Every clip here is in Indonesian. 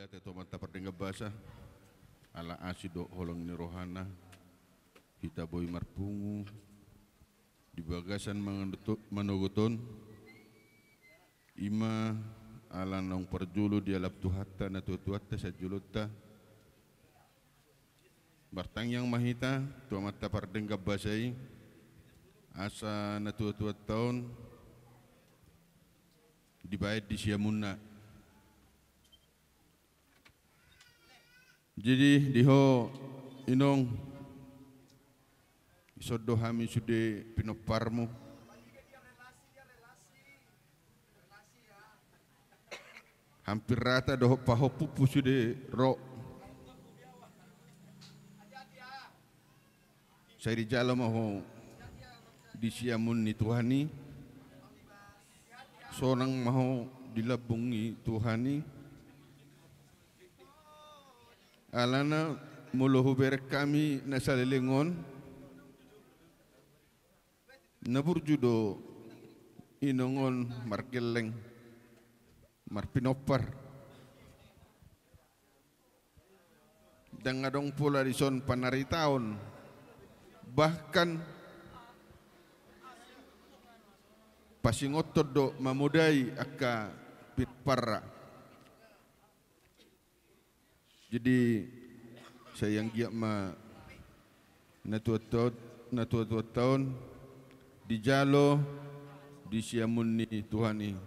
Mulai atau mata perdengar bahasa ala asido holong ni rohana kita boy marpungu di bagasan manogoton ima ala nong perjulu di alap tuhatta na tuhatta sa julutta bartang yang mahita tua mata perdengar bahasai asa na tuhat tahun dibayar di siamunna. Jadi diho inong isodo hami sude pinoparmu hampir rata doho paho pupu sude ro saya di jalan maho di siamun ni Tuhani sonang maho dilabungi Tuhani alana muluhu berek kami nasalelengon naburjudo inongon margeleng marpinopar dan ngadong pula di son panari tahun bahkan pasingotod do mamudai aka pitparra. Jadi saya yang giat ma natuat tahun di jalo di siamun ni Tuhani.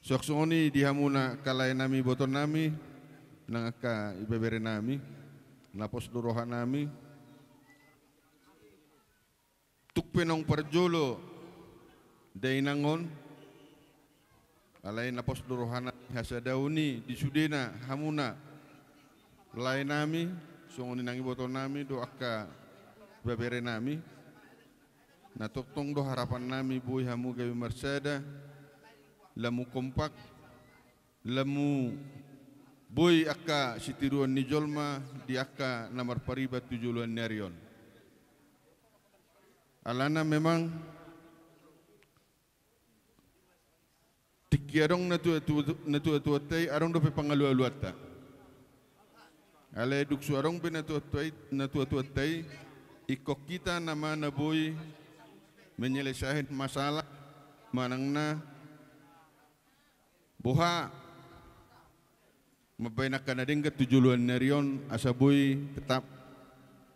Soksoni di hamuna kalay nami boton nami nangaka ibebere nami napos durohan nami tukpenong perjolo dainangon alay napos durohan hasadauni di sudena hamuna lain nami, songoni nangi boton nami do akka babere nami, na toktong do harapan nami boy hamu gawi marsada, lamu kompak, lamu boy akka sitiruan ni jolma di akka namar pariba tujuluan nerion. Alana memang tikiarong na tua tay arong do pe pangalu-aluata. Alay duk suarong pinatuatuatay ikok kita nama naboy menyelesaikan masalah manang na buha mabayna kanading ketujuluan nerion asaboy tetap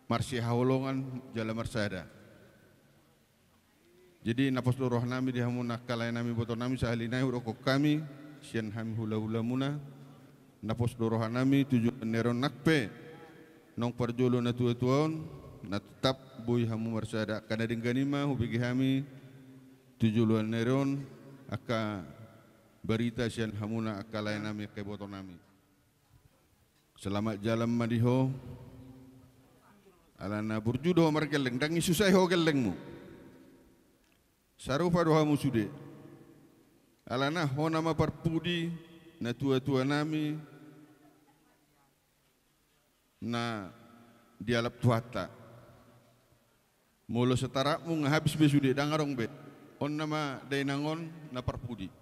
marsi hawlongan jala marsada. Jadi napos roh nami di hamuna kalay nami boton nami sahalinay urokok kami sian hami hula-hula muna napos dorohan nami tujuan neron nakpe nong parjolo na tuan na tetap boy hamu marsada kana dingganima hubigi hami tujuan neron aka berita sian hamuna akalay nami kay boton nami. Selamat jalan madiho alana burjudo margeleng dangi susai ho gelengmu sarupa dohamu sude alana ho nama parpudi na tua nami na dialap tuata mulu setara mu habis besude dangarong be on nama dainangon na parpudi.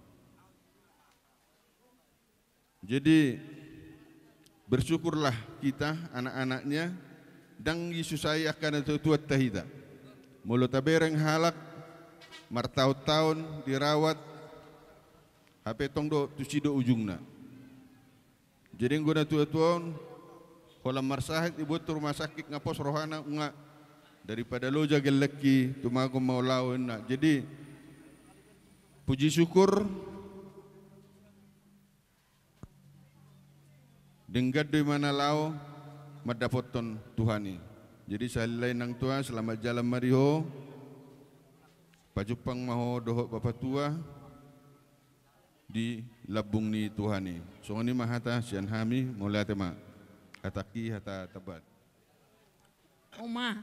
Jadi bersyukurlah kita anak-anaknya dang isusai akan tuat tahida mulu tabereng halak martaut-tahun dirawat HP tongdo tusido ujungna. Jadi guna tua-tuan kolam marsahit ibu rumah sakit ngapos rohana unga daripada lo jaga leki tumago mau lawan nak. Jadi puji syukur denggad di mana lau madapoton Tuhani. Jadi salilai nang tua selamat jalan mariho pajupang maho doho bapak tua di labung ni Tuhani. Songoni mahata sian hami mulai tema hataki hata tabat. Oma,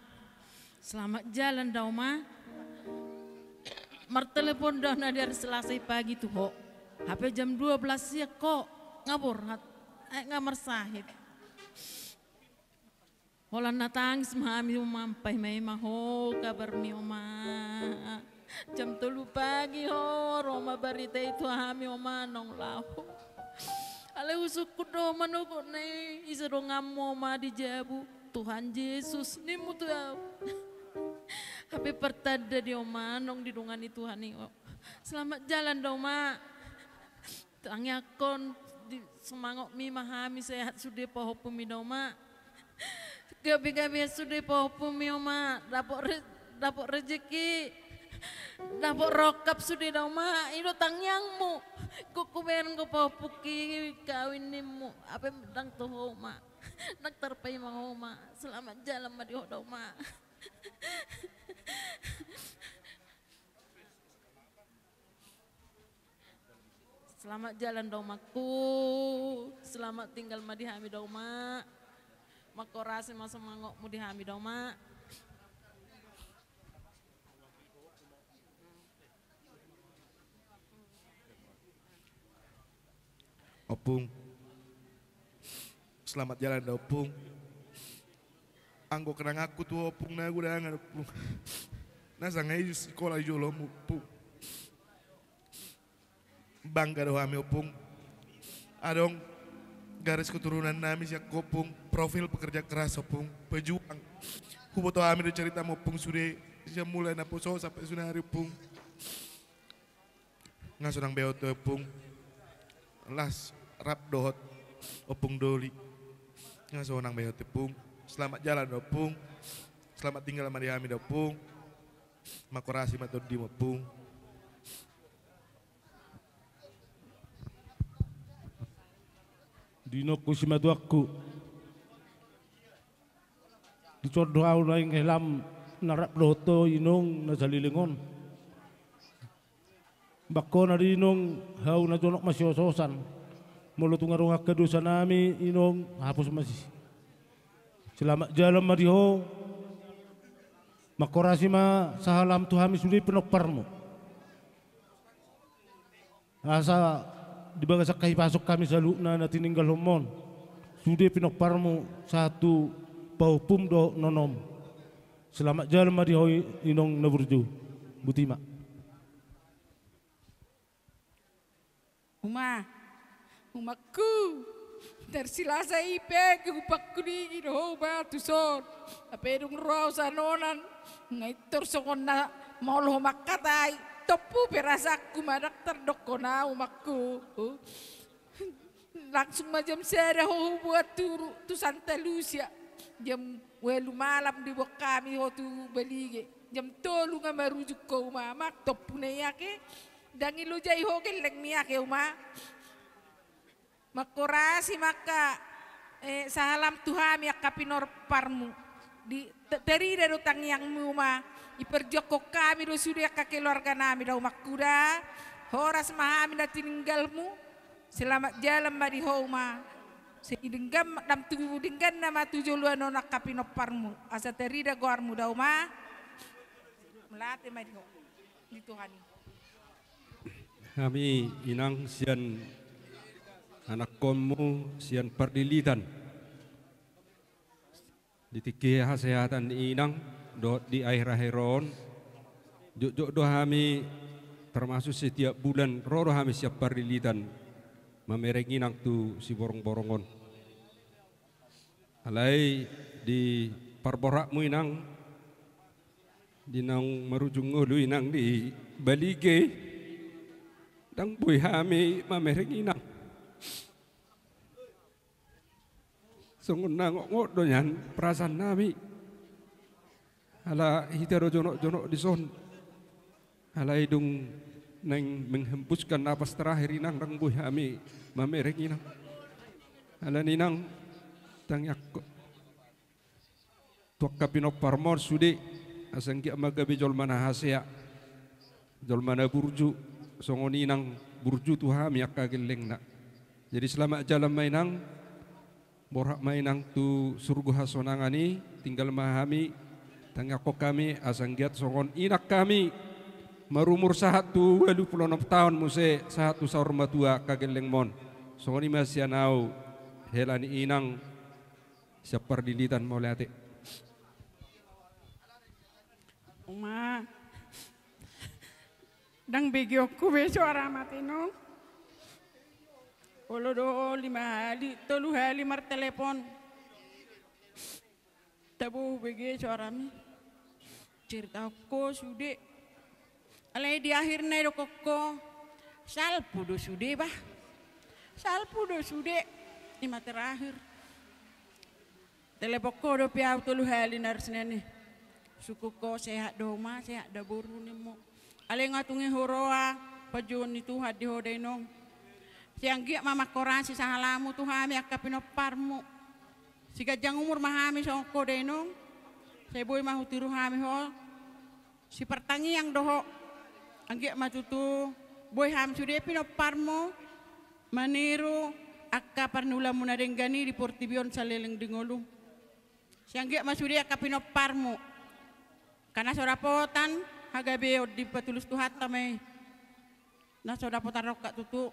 selamat jalan dah Oma. Martelepon dah na dari Selasa pagi tuh ho. HP jam 12 ya kok ngabur ngamar sahid. Holan natangis mami mampai mai maho kabar mi Oma. Jam 3 pagi ho Roma berita itu hami Oma nong lahu. Ale usukku do manuko ne isa do ngammo ma di jabu. Tuhan Yesus ni mutu ya. Hape pertada di omanong di dungani Tuhan ni. Selamat jalan do ma. Tangyakon di semangok mi mahami sehat sudah pohopumi do ma. Gabi-gabi sudah pohopumi ma. Dapok rezeki. Dapok rokap sudah do ma. Ino tangyangmu. Kukuben ko pohupuki kawin nimu. Apa medang tuh ma. Nak terpai mau ma. Selamat jalan ma di do ma. Selamat jalan daumaku, selamat tinggal ma dihami dauma, makorasi masa mangokmu dihami dauma. Opung, selamat jalan dah Opung. Anggo kenang aku tuh Opung na gue dah Opung. Nasa ngai sekolah jolo Opung. Bangga doa kami Opung. Adong garis keturunan nami siak Opung. Profil pekerja keras Opung. Pejuang. Kuboto kami do cerita Opung sudah siap mulai naposo sampai sudah hari Opung. Ngasunang beot Opung. Las rap dohot Opung doli. Ngasunang beot Opung. Selamat jalan Opung. Selamat tinggal sama dihami Opung. Makorasi matod di Opung. Dino kusimatu aku dicodoh au na ing helam narap loto inong nasalilingon bako na dinong hau na jonok masyososan mulo tungarong akadosa nami inong hapus masih selamat jalan mariho makorasi ma sahalam tuhami sudi penokparmu asa di bangsa kai pasok kami saluna na tininggal homon sudah pinokparmu satu paupum do nonom selamat jalan madi hoi inong naburju butima umaku tersilasa ipe ke upakku di ido batu son apedung rau sanonan ngaitor songona mau lo makatai topu perasaku madak terdokona umakku langsung macam saya ho buat tu Santa Lucia jam welu malam di bawah kami ho tu belige jam tolu nga marujuk ko mama topu ne yake dangi lu jai ho geleng mi yake uma makorasi maka salam Tuhan yak kapinor parmu di teri dari utang yang muma iperjoko kami do sudah kakek keluarga nami do makuda horas mahami na tininggalmu selamat jalan madi homa sedinggam dam tubuh dinggan nama tujuluan onak kapinoparmu asa terida goarmu da uma melate madi ho di Tuhan kami inang sian anak konmu sian perdilitan ditiki kesehatan inang do di akhir-akhiron jok do kami termasuk setiap bulan roro kami siap perdilitan memerengi nang tu si borong-borongon alai di parborakmu inang di nang merujung ngulu inang di balige dang boy kami memerengi nang sungun nangok do nyan perasaan nami ala hitero jonok di son ala hidung neng menghembuskan napas terakhir inang rang buih kami mamereng inang ala ninang tangyak tuak kapinok parmor sudi asang kia magabi jol mana hasea jol mana burju songon inang burju tu kami akageleng nak jadi selamat jalan mainang borak mainang tu surga hasonangani tinggal mahami tangako kami asang giat songon inak kami marumur 126 tahun muse 1 sahur matua kageleng mon songon ima sianau helani inang siap perdilitan molate uma dang begioku be suara matino Olo do 5 hali, 3 hali mar telepon. Tabu bege suarami. Cerita ko sude. Alai di akhir na do koko. Salpu do sude bah. Salpu do sude. 5 terakhir. Telepon ko do piau 3 hali nar senene. Suku ko sehat do ma, sehat da boru ni mo. Alai ngatungi horoa, pajon itu hadi hodainong. Siang giak mama korasi sahalamu tuhami akka pinoparmu. Siga jang umur mahami songko dainong. Saya boy mahu tiru hami ho. Si pertangi yang doho. Anggiak matutu boy ham sude pinoparmu. Maniru akka parnula munadenggani di Portibion saleleng dingolu. Siang giak masude akka pinoparmu. Karena sodapotan hagabeo di patulus tuhat tamay. Na sodapotan rokak tutu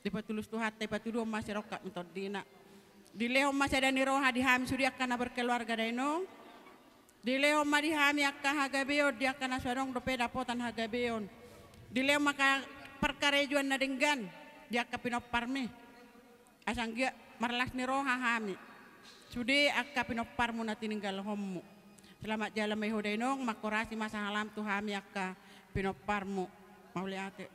di patulus tuhat tay patudu masih rokak metod dina. Di lehom masih ada niroha di ham sudi akan berkeluarga daino. Di lehom ma di hami akka hagabeo di akan aswarong dope dapotan hagabeon. Di lehom maka perkarejuan na denggan di akka pinoparme. Asang gia marlas niroha hami. Sudi akka pinoparmu na tininggal hommu. Selamat jalan may hodainong makorasi masa halam tuhami akka pinoparmu. Mauliate.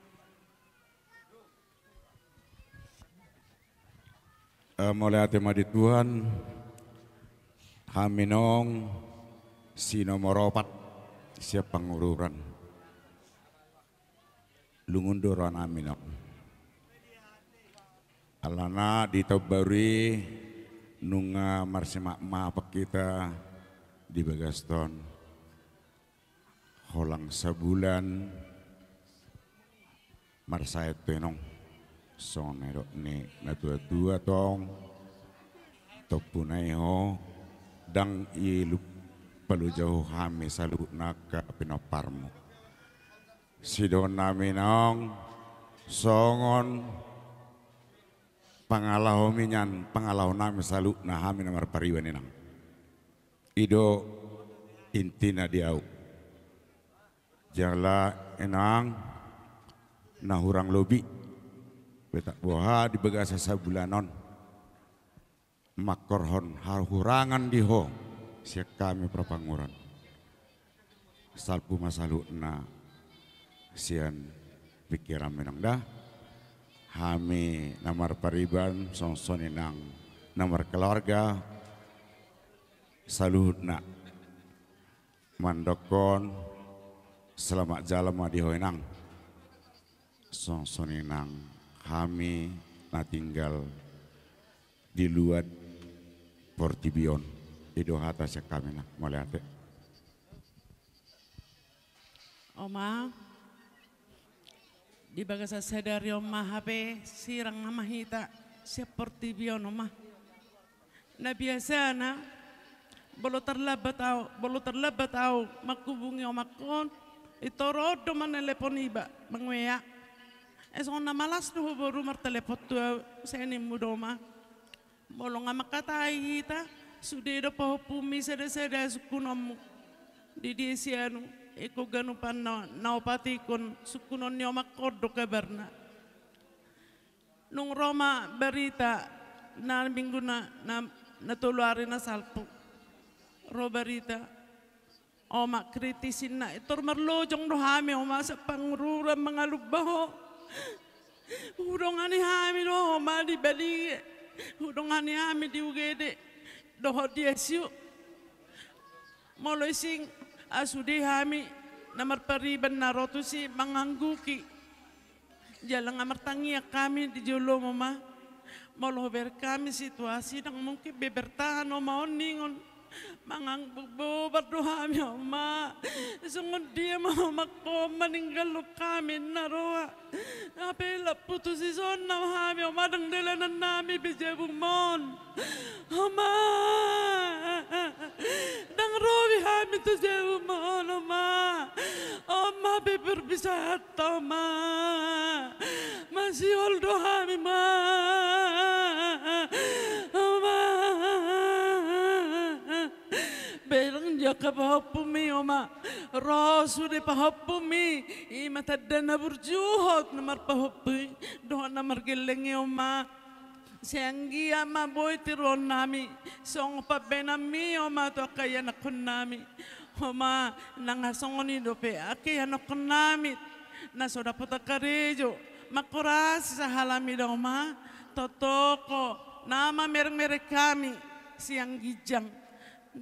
Mauliate madi Tuhan haminong si nomor 4 siap pengururan lungunduran aminong alana ditobari nunga marsimak mapak kita di Bagaston holang sebulan marsayat tenong sonero ni natua-tua tong topunai ho dang ilup palu jauh hami salu naka pinoparmu sidon naminong songon pangalau minyan pangalau nami salu na hami namar pariwan inang ido intina diau jala enang nahurang lobi betak boha di bagasa sabulanon makorhon hahurangan diho siak kami prapanguran salpu masalu na sian pikiran menang dah hami namar pariban songson inang namar keluarga saluhut nak mandokon selamat jalan madi hoenang songsoninang kami na tinggal di luar Portibion ido hata sak kami nak maliate Oma di bagasa sadari oma habe sirang namahita siap Portibion oma na biasa na bolo terlabat au makubungi omakon itorodo manelepon iba mangwea esong na malas tuh baru martelepot tuh seni mudoma bolo nga makatai hita sudedo pahopumi seda sukunom di desianu iko ganu pan naopati kon sukunon ni omakodo kabarna nung Roma berita na minggu na natuluari na salpo Roberita, oma kritisin na itor marlojong dohami oma sa pangururan mga lubaho. Hudong ani hami do oma di bali, hudong ani hami di ugede doho diesyo. Moloy sing asudi hami namar pariban na roto si mangangguki. Jalang amartangiya kami di jolo mama. Molober kami situasi nang mungkin bebertahan oma oningon. Mangang bubar doa mi oma sungguh dia mau makko meninggal kami naroa apela putus ison na hami oma dang delanan nami bijabung mon oma dang robi hami tu jabung mon oma beber bisa hatta oma masih oldo hami ma Berang jaka bahapumi oma Rasude pahopumi imatadana burjuhot namar pahopi doa namar gelengi oma Sianggi ama boy tiron nami song pa benami oma to kaya nakon nami oma nangasongoni dope ake anakon nami nasoda potakarejo makorasi sa halami da oma totoko nama merek kami siang gijang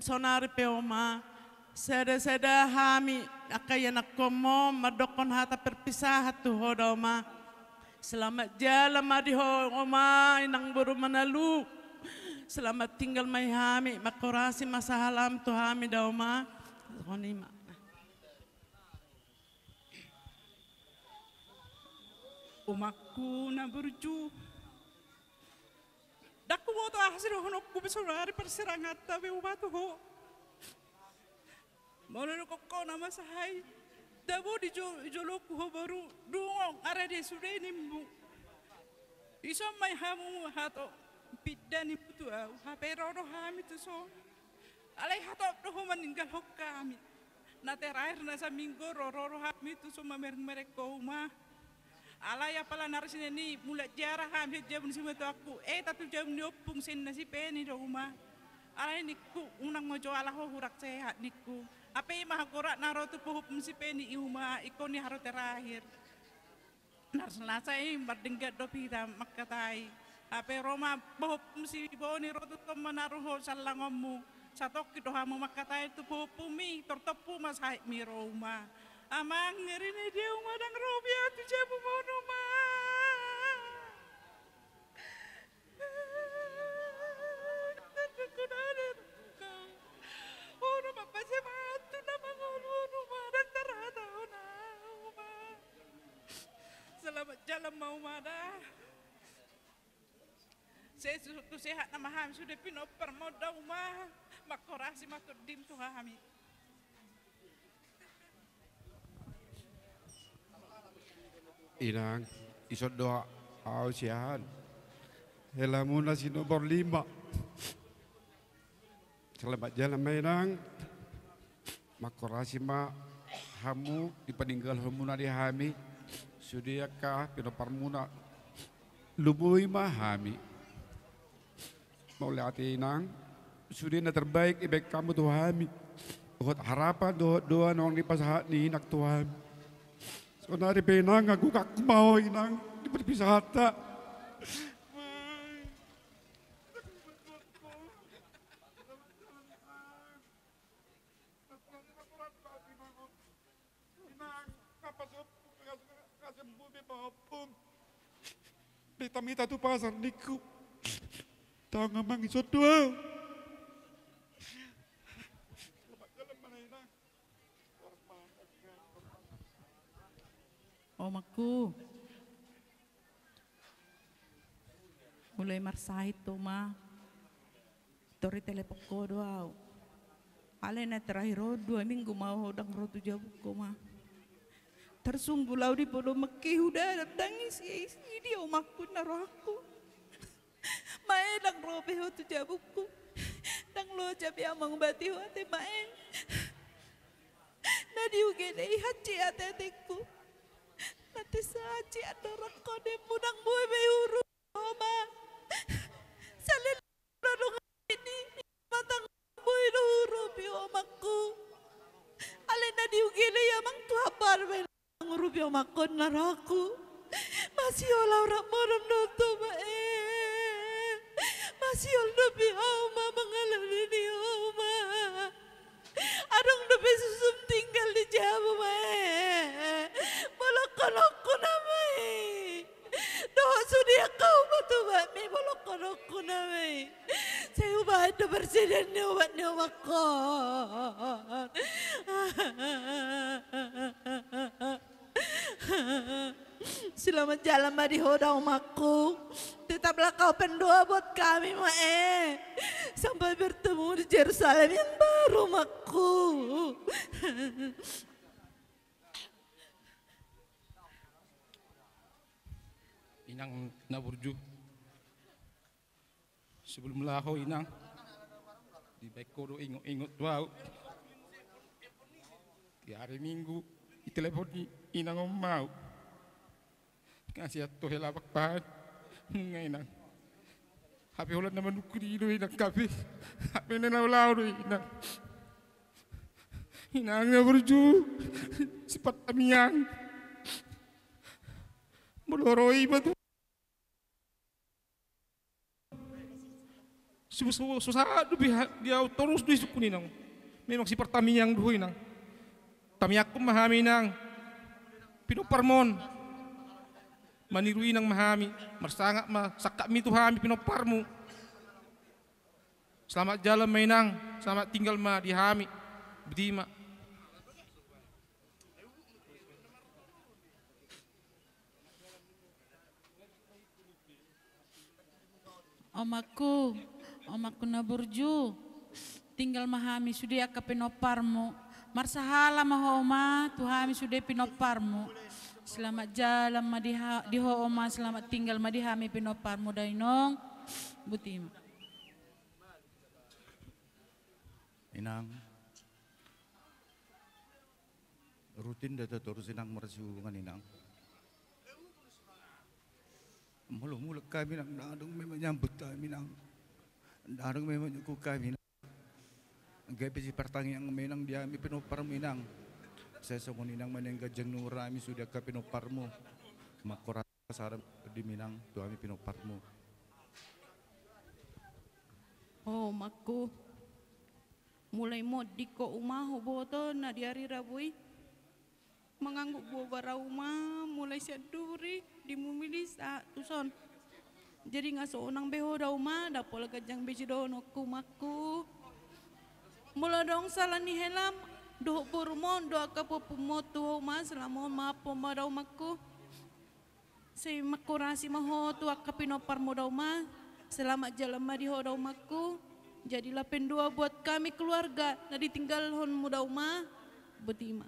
sonari pe oma seda hami akaya nakomo madokon hata perpisahat tu hoda oma selamat jalan madiho oma inang buru manalu selamat tinggal mai hami makorasi masa halam tu hami da oma konima umakku na burju daku mo to asir honokku besorari perserangat tabe umatu ho mono kokko nama sahai dabo di joloku ho baru dungong are de sude nimbu iso mai hamu hato pidani putu au hapero ro hami tu so alai hato do ho meninggal hokami na terakhir na sa minggu ro hami tu so merek ko uma alai apala narsine ni mulai jarah hami jam ni simetu aku tapi jam ni opung sen nasi peni do uma alai niku unang mojo ala ho hurak sehat niku apa yang mahakura narotu pohon si peni iuma ikoni haro terakhir narselasa ini berdenggat dopita makatai apa Roma pohon si boni rotu menaruh salangomu satu kidohamu makatai tu pohon mi tertepu mas hai mi Roma amang ngerini dia umadang robia tu jabu monoma selamat jalan mau mana saya sudah sehat nama kami sudah pindah permoda rumah makorasi matur dim tu kami inang isot doa au siahan helamuna si nomor 5 selamat jalan mainang makorasi ma hamu dipeninggal hamuna di hami sudiakah pino parmuna lubui mahami mau lihat inang sudina terbaik ibek kamu Tuhami doa harapan doa nong di pasahat ni nak Tuhan sonari penang aku kak mau inang di perpisah hata Mita tu pasar niku, tahu ngamang isot dua. Omaku, mulai marsahit tu ma, tori telepoko doa. Alena terakhir 2 minggu mau hodang rotu jabuk ma. Tersungguh lau di podo meki udah tangis dia omakku naruh aku mae dang robe ho tu jabuku dang lo jabi amang bati ho ate mae na diuge dei haci ate teku nate saci ada kode mudang boy be uru oma salen rado ini matang boy lo uru bi omakku ale na diuge dei amang tu habar be ngurupi omakon naraku masih olah orang morom noto masih olah bi oma mengalami di oma adong dope susum tinggal di Jawa bolok-bolokku namai doa sudia kau batu bami bolok-bolokku namai saya ubah itu presiden ni obatnya omakon selamat jalan madi hoda umakku tetaplah kau pendoa buat kami mae sampai bertemu di Yerusalem yang baru umakku inang naburju sebelum laho inang di baik kodo ingot-ingot wow Di hari Minggu diteleponi inang mau. Ngasih atuh helabak pan. Inang. Hape ulan naman ukri do inang kape. Hape na lau do inang. Inang na berju. Sifat amiyang. Meloroi batu. Susah dia terus di suku ninang. Memang si pertami yang dulu nang. Tamiak pun mahami nang. Pinoparmon. Manirui nang mahami. Marsangak ma sakak mi tuhami pinoparmu. Selamat jalan mainang. Selamat tinggal ma dihami. Bedima. Omaku na burju, tinggal mahami sudah ka pinoparmu. Marsahala mahoma, tuhami sudah pinoparmu. Selamat jalan ma diho oma, selamat tinggal ma dihami pinoparmu dainong. Butim. Inang, rutin data terus inang merasiulungan inang. Mulu-mulu kami nang dadung memang nyambut kami nang. Dadung memang nyukup kami nang. Gaya si pertanyaan yang menang dia mi pinopar minang. Saya songon inang menengga jeng nurami sudah ke pinoparmu. Makora sarap di minang tu kami pinoparmu. Oh maku, mulai modi ko umaho boto na di hari Rabui. Mengangguk buah bara rumah mulai siaduri dimumili sa tuson. Jadi ngaso onang beho da rumah dapol kajang beci dono kumaku. Mula dong salah ni helam doh burmon doa kapopu motu rumah selama mapo ma da umaku. Say makurasi maho tu akapinopar mo da rumah. Selamat jalan ma di ho da umaku. Jadilah pendua buat kami keluarga na ditinggal hon mo da rumah. Betima.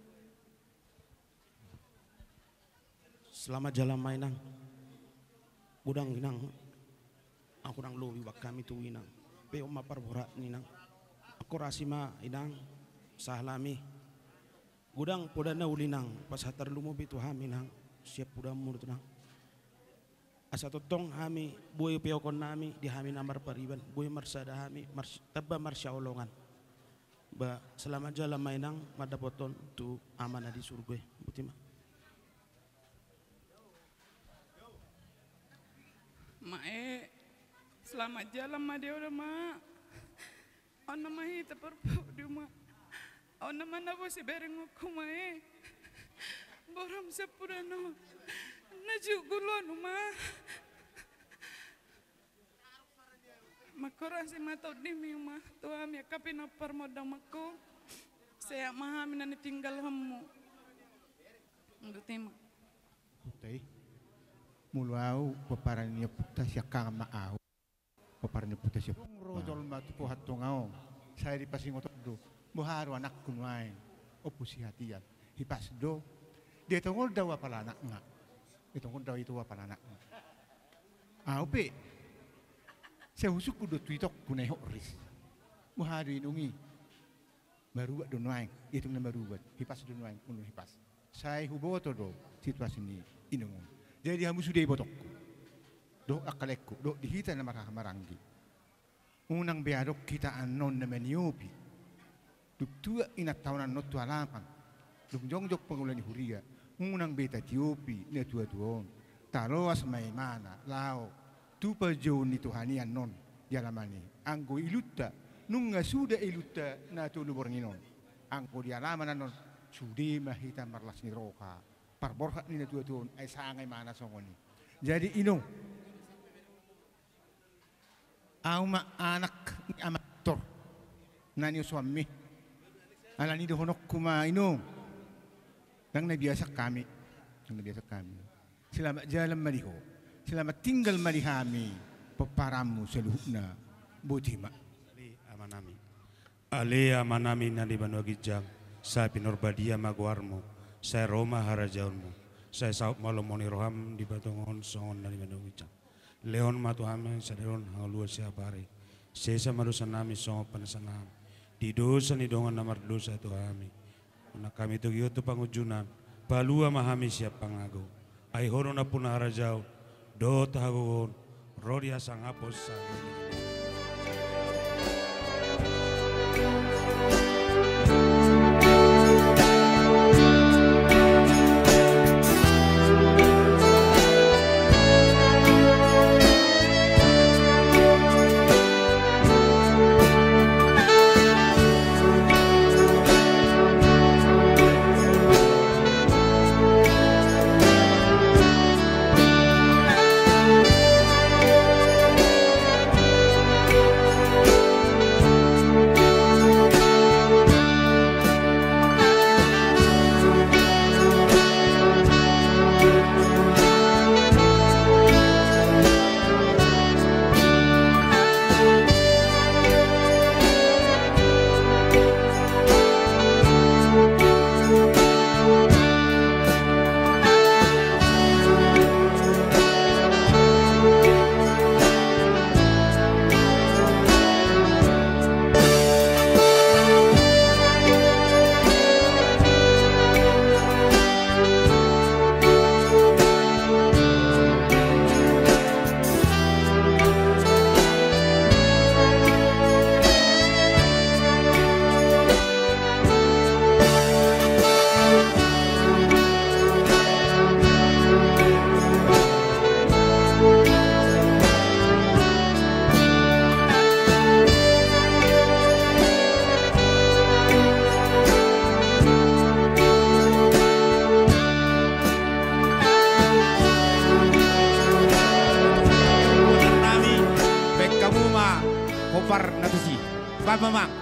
Selamat jalan mainang. Gudang inang. Aku nang lobi bak kami tu inang. Pe oma parborak ninang. Aku rasima inang sahlami. Gudang podana ulinang pas hatar lumo bitu hami nang. Siap pudam murut nang. Asa totong hami boy peokon nami di hami namar pariban. Boy marsada hami taba marsya olongan. Ba selamat jalan mainang madapoton tu amanah di surga. Butima. Mae, selamat jalan ma dia udah ma. Ona mahi terperpu di ma. Ona mana bosi bereng aku mae. Boram sepurano. Najugulon ma. Makorasi matau dimi ma. Tuam ya kapina permodang maku. Saya mahami nani tinggal hamu. Ndutima. Tei. Muluau paparan niya puta siya kamaaw. Paparan niya puta siya. Rodol matu po hatungao. Saya di pasingot do. Buharo anak kunwain. Opusi hatian. Hipas do. Dia tungol daw apalanak nga. Itungol daw itu apalanak nga. Pe. Saya husuk kudo tuitok kunay horis. Buharo inungi. Marubat do nuain. Itong na marubat. Hipas do nuain. Uno hipas. Saya huboto do. Situasi ini inungon. Jadi hamu sudah ibotokku. Do akalekku, do dihita na makakamaranggi. Unang beadok kita anon na meniopi. Duktua inat tahunan not tualapan. Dukjongjok pengulan huria. Unang beta tiopi na tua-tuon. Taloas may mana, lao. Tupa jown ni Tuhani anon. Yalamani. Anggo iluta. Nunga sudah iluta na tunubornginon. Anggo dialaman anon. Sudah mahita marlas ni roka. Parborhat ni na tuwa-tuon ay sangay mana songoni. Jadi ino, auma anak ni amator na niyo suami. Ala ni dohonok kuma ino. Nang nabiasa kami. Selamat jalan mariho. Selamat tinggal marihami. Paparamu sa luhuk na butima. Ali amanami na liban wagijang sa pinorbadia magwarmo. Saya Roma harajaunmu. Saya saut malomoni roham di batongon songon dari madongicang. Leon matuhame saderon hangalua siapari. Sesa marusan nami songo panasanam. Di dosa ni dongan namar dosa Tuhami. Na kami tu giyo tu pangujunan. Palua mahami siap pangago. Ay hono na puna harajao. Do tahagon. Rodia sang apos sang. Kopar natusi. Pak Mamang.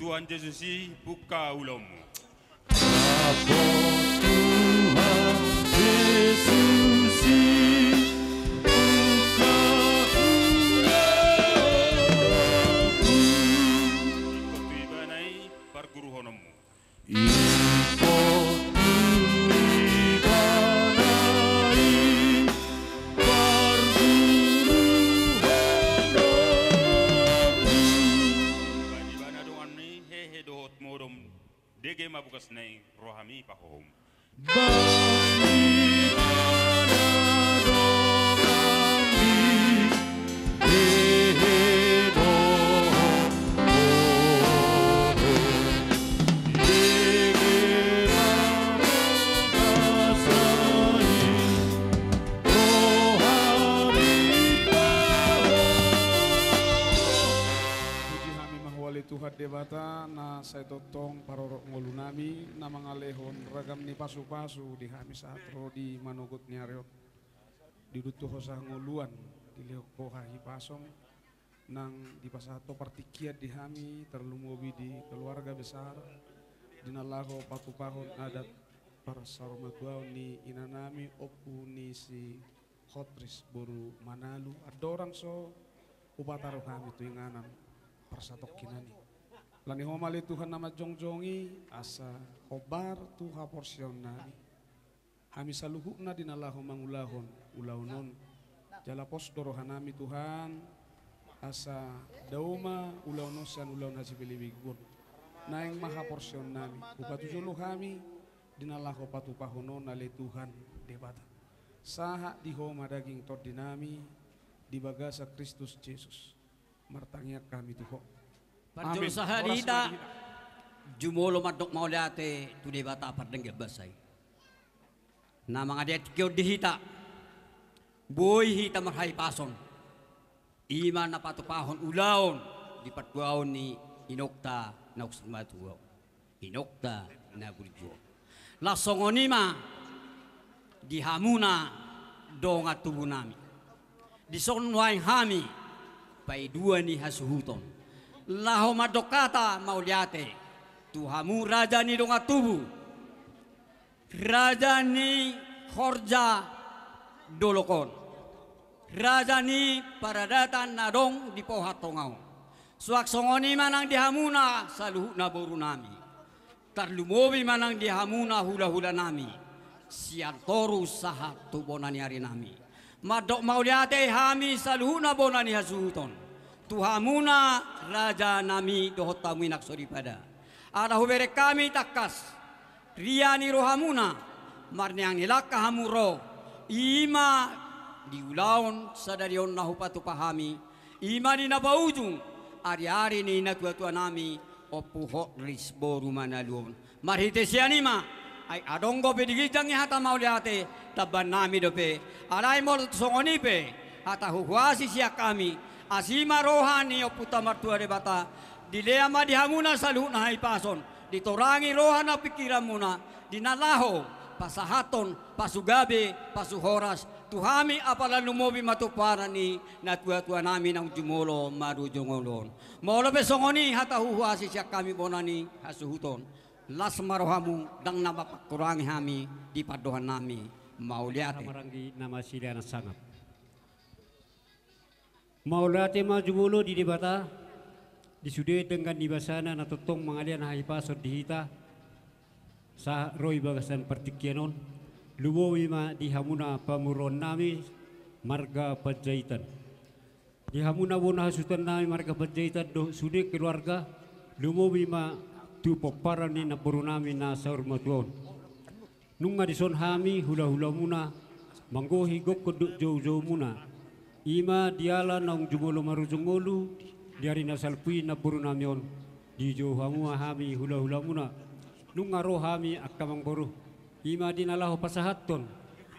Tuhan Yesus buka ulamu. Dege mabukas nai rohami pakohom. Bani mana debata na saya totong parorok ngolu nami na mga lehon ragam ni pasu-pasu di kami satro di manugot nyariot didutuho sa ngoluan di lehok kohahi pasong nang di pasato partikiat di kami terlumubi di keluarga besar dinalaho patupahon adat para sarumatuaw ni inanami opu ni si Hotris boru Manalu ada orang so upataruh kami tu inganan persatok kinani lani homali Tuhan nama jongjongi asa kobar tuha porsion nani kami saluhukna dinalahu mangulahon ulaunon jala pos dorohanami Tuhan asa dauma ulaunosan ulaun haji pilibigul naing maha porsion nami upatujulu kami dinalahu patupahono nale Tuhan debata saha di homa daging tot dinami di bagasa Kristus Yesus martangnya kami tuho Parjul sahadita jumolo madok maulate tu debata pardenggel basai na mga det kyo dihita boy hita marhay pason iman na patupahon ulaon di patguaon ni inokta na uksumatuaw inokta na burjo lasongonima di hamuna donga tubuh nami di sonwai hami pai dua ni hasuhuton laho madokata mauliate tuhamu raja ni donga tubuh raja ni khorja dolokon raja ni paradatan nadong di pohat tongau suak songoni manang di hamuna saluhu na boru nami tarlumobi manang di hamuna hula-hula nami sian toru sahat tu bonani hari nami madok mauliate hami saluhuna bonani hasuhuton tuhamuna raja nami dohot tamu inak sori pada ada hubere kami takas riani rohamuna marniang nilaka hamuro ima diulaon sadarion nahu patu pahami ima di nabaujung ari-ari ni natua-tua nami opuhok risboru manaluon marhite sianima ay adonggo pedigitang hata mauliate taban nami dope alay mo songonipe hata huhuasi siya kami asima rohani oputa martua debata dilea madihamuna saluh na pason ditorangi rohana pikiran muna dinalaho pasahaton pasugabe pasuhoras tuhami apalan lumobi matuparan ni natua-tua nami ng jumolo marujungolon molo besongoni hata huhuasi siya kami bonani hasuhuton las marohamu dang napakurangi hami di padohan nami mauliate maranggi nama siliana sangat maulate majumulo di debata disude dengan dibasana na totong mangalian hai pasod dihita sa roy bagasan partikianon luwowi ma di hamuna pamuron nami marga pajaitan di hamuna bona hasutan nami marga pajaitan do sude keluarga luwowi ma tu poparan ni na puru nami na saur matuon nunga dison hami hula-hula muna manggohi gok koduk jauh-jauh muna ima diala nang jumolo marujungolu diari nasalpui na puru namion di jauh hami hula-hula muna nunga roh hami akamang boru ima dinalaho pasahaton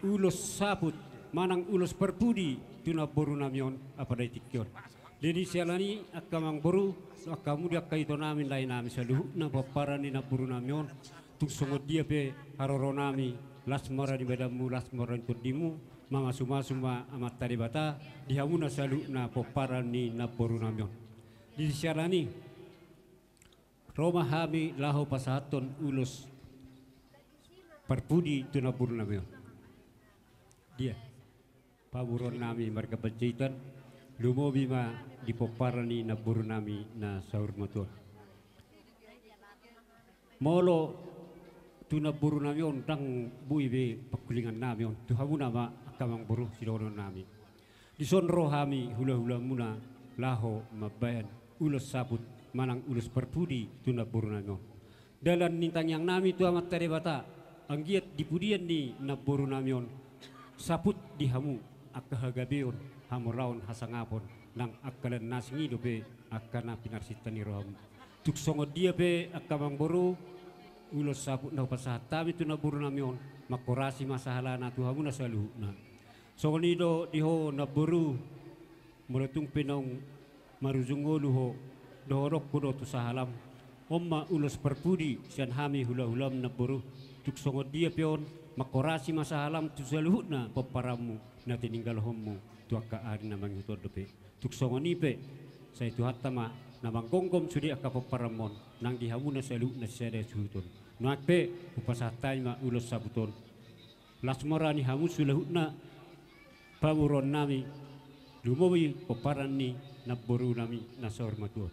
ulos saput manang ulos perpudi tuna boru namion apa dai tikyon deni sialani akamang boru akamu dia kaito namin lain nami saluh na paparani na puru namion tuk songod dia pe haroro nami lasmara di badamu lasmara di dimu mama suma amat tadi bata dihamuna salu na poparani na boru namion di sialani Roma hami laho pasahaton ulos perpudi tuna boru namion dia paburon nami marga penjaitan lumobi ma di poparani na boru nami na saur motor molo tuna boru nami on tang bui be pakulingan nami on tu hamuna ma akamang boru sidono nami di sonro hami hula-hula muna laho mabayan ulos sabut manang ulos perpudi tuna boru nami on dalam nintang yang nami tu amat tare bata anggiat dipudian ni na boru nami on saput di hamu akahagabeon hamuraon hasangapon nang akalan nasingi dobe akana pinarsitani roham tuk songo dia be akamang boru ulos saput na pasahata itu na boru namion makorasi masahala na tuhamu na saluh na songo nido diho na boru mulatung pinong marujungolu ho dohorok kudo tu sahalam omma ulos perpudi sian hami hula-hulam na buru tuk songo dia pion makorasi masahalam tu saluhutna poparamu na tininggal hommu tu akka ari na manghutor dope tuk songo nipe saya tu hatama na manggonggom sudi akka poparamon nang dihamuna salu na sere suhutun nakpe upasatai ma ulos sabuton lasmorani hamu sulahutna pamuron nami lumowi poparani na boru nami na sormatuan.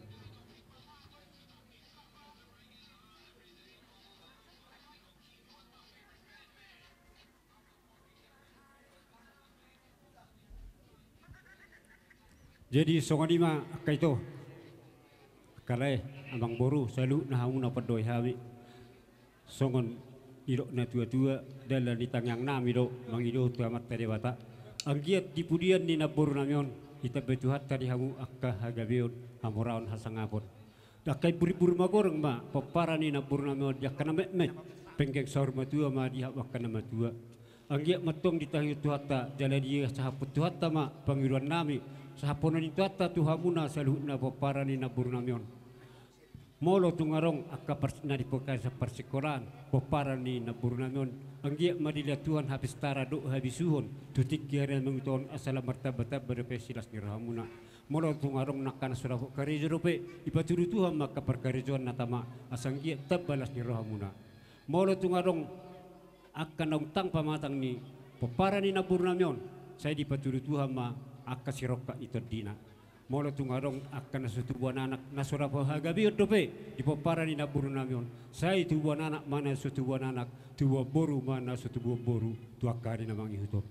Jadi songanima kaito kalai abang boru selalu nahamu na padoi hawi songon idok na tua-tua dalam di tangyang nami do mangido tu amat terewata anggiat di pudian ni na boru namion kita betuhat tadi hamu akka hagabion hamoraon hasangapon dakai buri-buri magoreng ma paparani na boru namion yakana met pengkeng saur matua ma diha wakana matua anggiat matong ditahi tuhata dalam dia sahaput tuhata ma pangiruan nami sahaponan itu atta tuhamuna saluhna paparani na burnamion molo tungarong akka na dipokai sa persikoran paparani na burnamion anggia madila Tuhan habis tara do habisuhon tutik kiaran menguton asala martabata berpesilas ni rahamuna molo tungarong nakana surah karejo rope ipaturu Tuhan maka perkarejoan natama asanggia tabalas ni rahamuna molo tungarong akka nongtang pamatang ni paparani na burnamion saya dipaturu Tuhan ma akka siroka itu dina molo tungarong akka nasutubuan anak nasurapo hagabiot dope di paparani na buru namion sai tubuan anak mana sutubuan anak tuwa boru mana sutubuan boru tu akari na mangihutop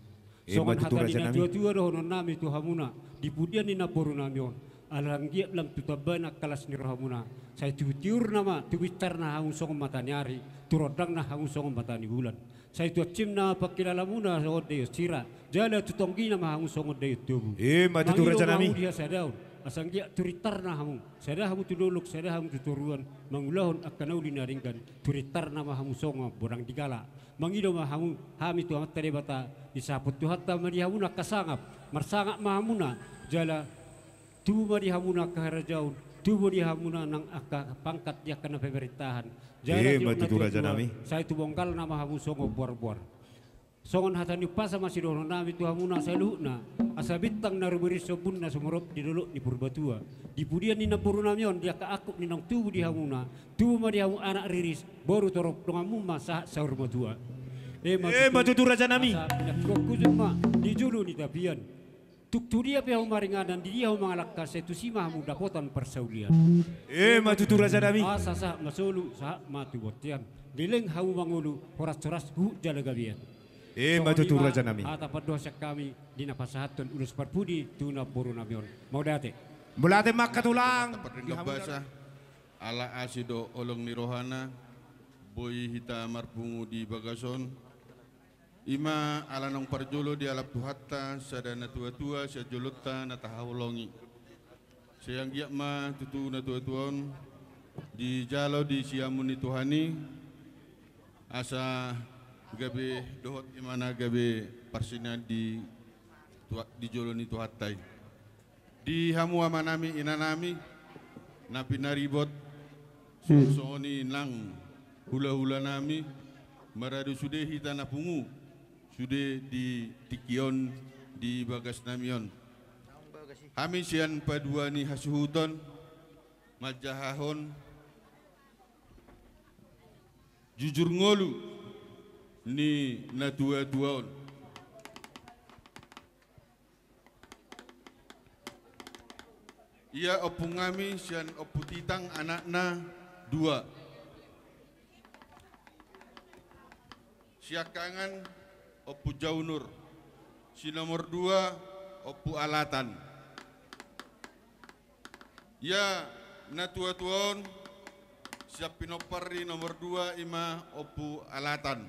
songan hatani na tua-tua rohonon nami tu hamuna di pudian ni na boru namion alanggiat lam tutabana kalas ni rohamuna sai tiur nama tuwitar na hangung song matanyari turodang na hangung song matani bulan saya tu cimna pakilalamuna sode sira jala tutonggi na mahang songo de tubu matu raja nami dia sadaun asang dia turitar na hamu sada hamu tudoluk sada hamu tuturuan mangulahon akanau dinaringkan turitar na mahang songo borang digala mangido mahamu hami tu amat terebata disaput tu hatta marihamuna kasangap marsangap mahamuna jala tu marihamuna kaharajaun tu marihamuna nang akka pangkat dia kana pemerintahan matu raja nami saya tu bongkal nama hamu songo buar-buar songon hatani pasa masih dono nami tu hamuna saluhna asa bintang naruberi sobunna sumurop di dulu di purbatua di pudian ni napuru namion dia ka akuk ni nang tubu di hamuna tubu ma di hamu anak riris boru torop dongamu masa saur matua matu raja nami kujun ma di julu ni tapian tuk tu dia pe maringadan di dia mangalakka setu sima hamu dapotan persaulian matu raja nami sasa masulu sa matu botian dileng hamu mangulu horas-horas hu jalagabian matu raja nami ata padosa kami di napasahaton ulus parpudi tuna boru namion mau date mulate makatulang basa ala asido olong ni rohana boy hita marpungu di bagason ima alanong parjolo di alap tuhatta sadana tua-tua sa jolota na tahawlongi sayang giak ma tutu na tua-tuon di jalo di siamuni tuhani asa gabe dohot imana gabe parsina di jolo ni tuhattai di hamu amanami inanami na pinaribot soni nang hula-hula nami maradu sude hita na pungu sudah di tikion di bagas namion kami sian paduani hasuhuton majahahon jujur ngolu ni natua-tuaon ia opung kami sian oputitang anakna dua siakangan Opu Jaunur, si nomor 2 Opu Alatan. Ya natua-tuon siap pinopari nomor 2 ima Opu Alatan.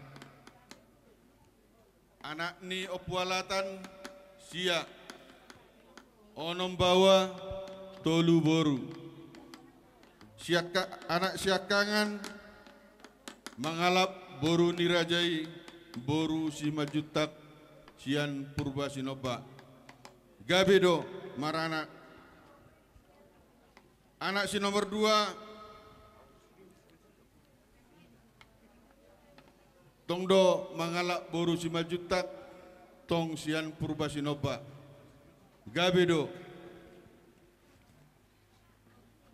Anak ni Opu Alatan sia onom bawa tolu boru. Anak siakangan mengalap boru nirajai boru si majutak sian purba sinoba gabedo marana Anak si nomor 2 Tongdo mangalak boru si majutak tong sian purba sinoba gabedo.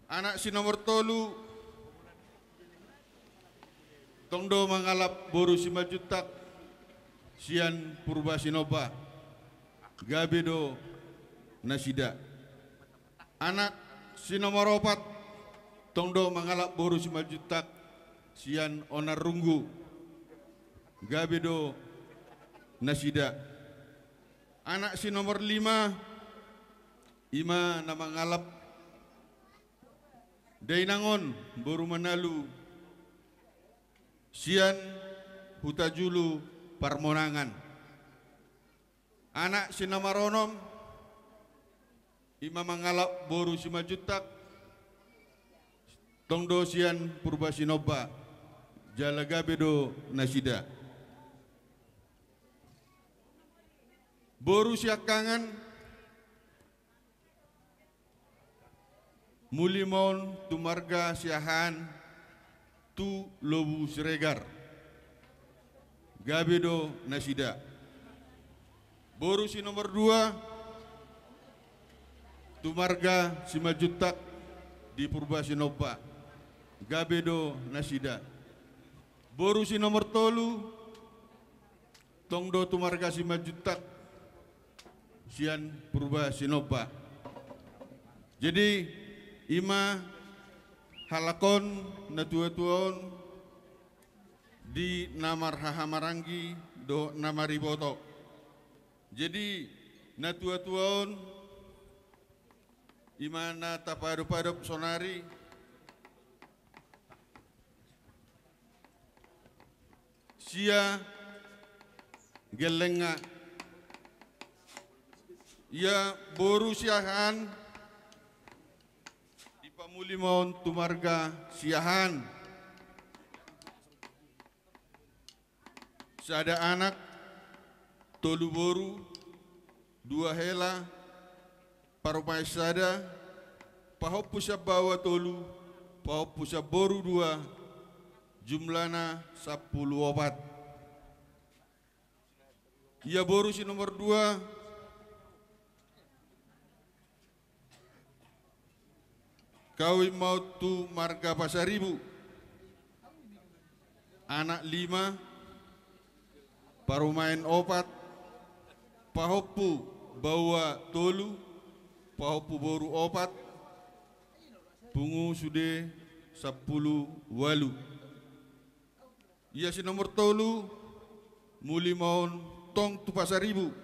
Anak si nomor 3 Tongdo mangalap boru si majutak sian purba sinoba gabedo nasida. Anak si nomor 4 Tongdo mangalap boru si majutak sian onarunggu gabedo nasida. Anak si nomor 5 Ima nama ngalap Dainangon boru manalu sian hutajulu parmonangan. Anak si nomor 6 Ima mangalap boru si majutak tongdo sian purba sinoba jalaga bedo nasida. Boru siakangan mulimon tumarga siahan tu lobu siregar gabedo nasida. Boru si nomor 2 tumarga si majutak di purba sinoba gabedo nasida. Boru si nomor 3 tongdo tumarga si majutak sian purba sinoba. Jadi ima halakon natuatuon di namar hahamarangi do namari botok. Jadi natuatuon imana tapadop-padop sonari sia gelenga ia boru siahan di pamulimon tumarga siahan sada anak tolu boru 2 hela parumai sada pahopu sabawa tolu pahopu saboru 2 jumlana 10 obat. Ia boru si nomor 2 kawin mau tu marga Pasaribu. Anak 5 parumain opat pahopu bawa tolu pahopu boru opat pungu sude 10 walu. Ia si nomor tolu muli maun tong tu Pasaribu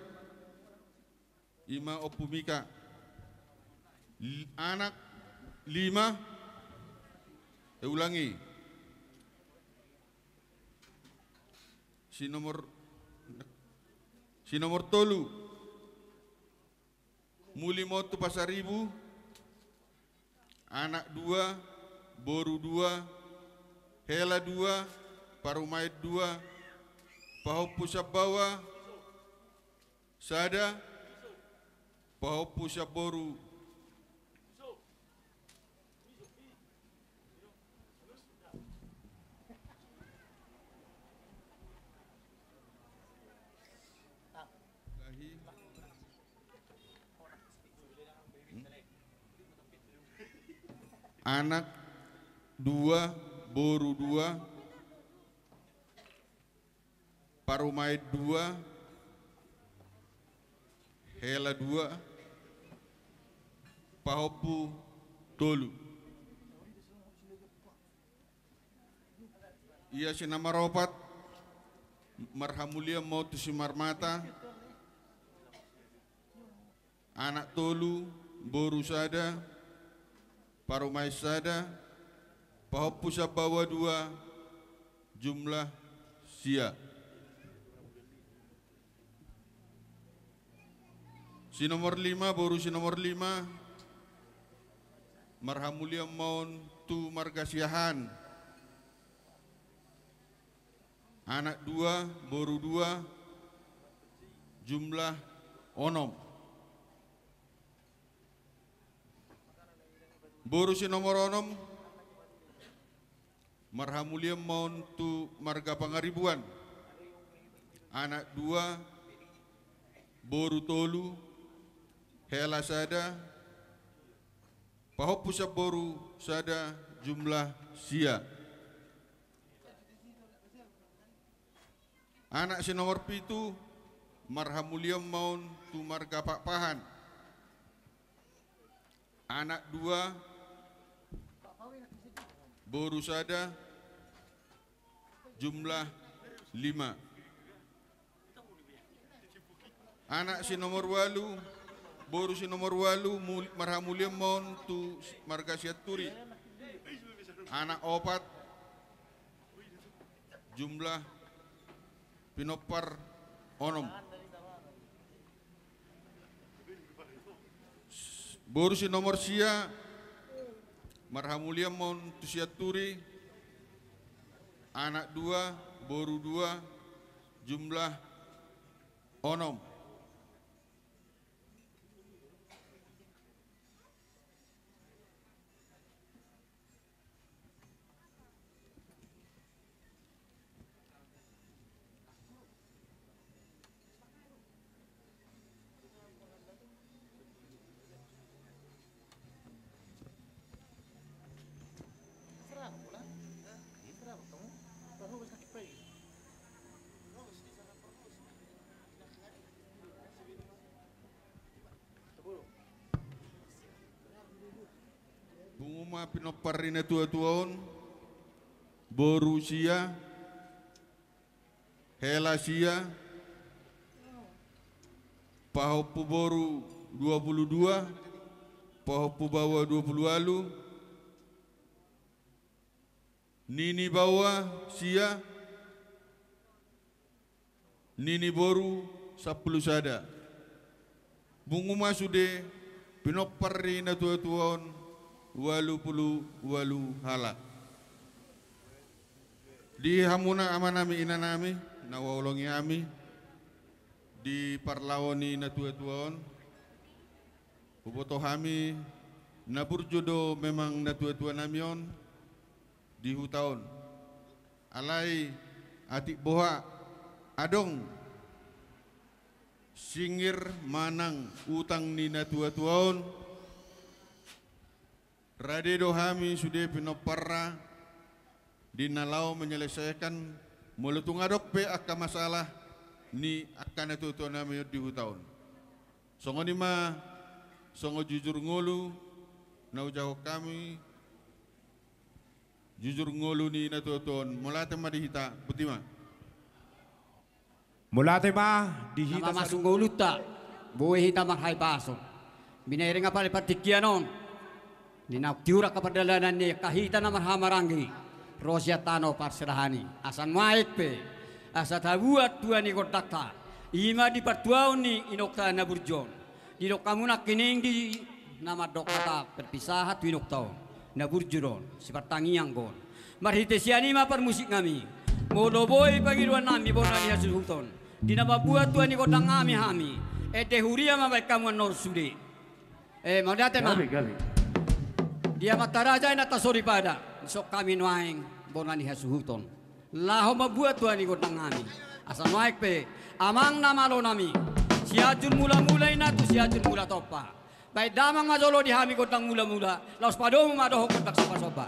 ima opumika. Anak 5 ulangi si nomor tolu muli mau tu Pasaribu anak 2 boru 2 hela 2 parumait 2 pahopu sabawa sada pahopu saboru anak 2 boru 2 parumait 2 hela 2 pahopu tolu. Ia si nama ropat marhamulia mau tu si marmata anak tolu boru sada parumai sada pahopu sabawa 2 jumlah sia. Si nomor 5 boru si nomor 5 marhamulia maun tu marga siahan anak 2 boru 2 jumlah onom. Boru si nomor 6 Marhamulia Maun tu Marga Pangaribuan. Anak 2 Boru Tolu Hela Sada Pahop Pusat Boru Sada jumlah sia. Anak si nomor 7 Marhamulia Maun tu Marga Pak Pahan. Anak 2 Boru Sada jumlah 5. Anak si nomor 8 Boru si nomor 8 Marhamulia Maun tu Marga Siaturi. Anak 4 jumlah Pinopar Onom. Boru si nomor sia Marhamulia Maun tu Siaturi. Anak 2 Boru 2 jumlah Onom. Pengumah pinoparina tua-tuaon Boru sia Hela sia Pahopu Boru 22 Pahopu Bawa 20 alu Nini Bawa sia Nini Boru 10 sada. Pengumah sude pinoparina tua-tuaon 88 hala. Di hamuna amanami inanami nawolongi ami di parlawoni na tua-tuaon uboto hami na burjodo memang na tua-tua namion di hutaon alai atik boha adong singir manang utang ni na tua-tuaon Radedo hami sudah pinoparra dinalau menyelesaikan mulutung adok pe akka masalah ni akan itu nami di hutaun. Songo nima songo jujur ngolu nau jauh kami jujur ngolu ni na tuton mulate ma dihita putima. Mulate ma dihita nama masuk ngolu ta boy hita mahai paso. Binairing apa lepat tikianon. Ninauk tiura kaperdalanan ni kahita naman hamarangi Rosia Tano Parserahani asan maik pe asa tabuat tuan ni kodakta ima di pertuaun ni inokta na burjon di dok kamu nak kining di nama dok kata perpisahat winokta na burjuron sifat tangiang gon marhite siani ma permusik kami modoboy pangiruan nami bonani hasuhuton di nama buat tuan ni kodang kami hami huria ma baik kamu nor sude mau datang ma dia mataraja na tasori pada sok kami nuaing bonani hasuhuton laho mabuat tuan ni kotang kami asal nuaik pe amang nama lo nami siajun mula-mula ina tu siajun mula topa baik damang majolo di hami kotang mula-mula laos padomu madoho kotak sopa-sopa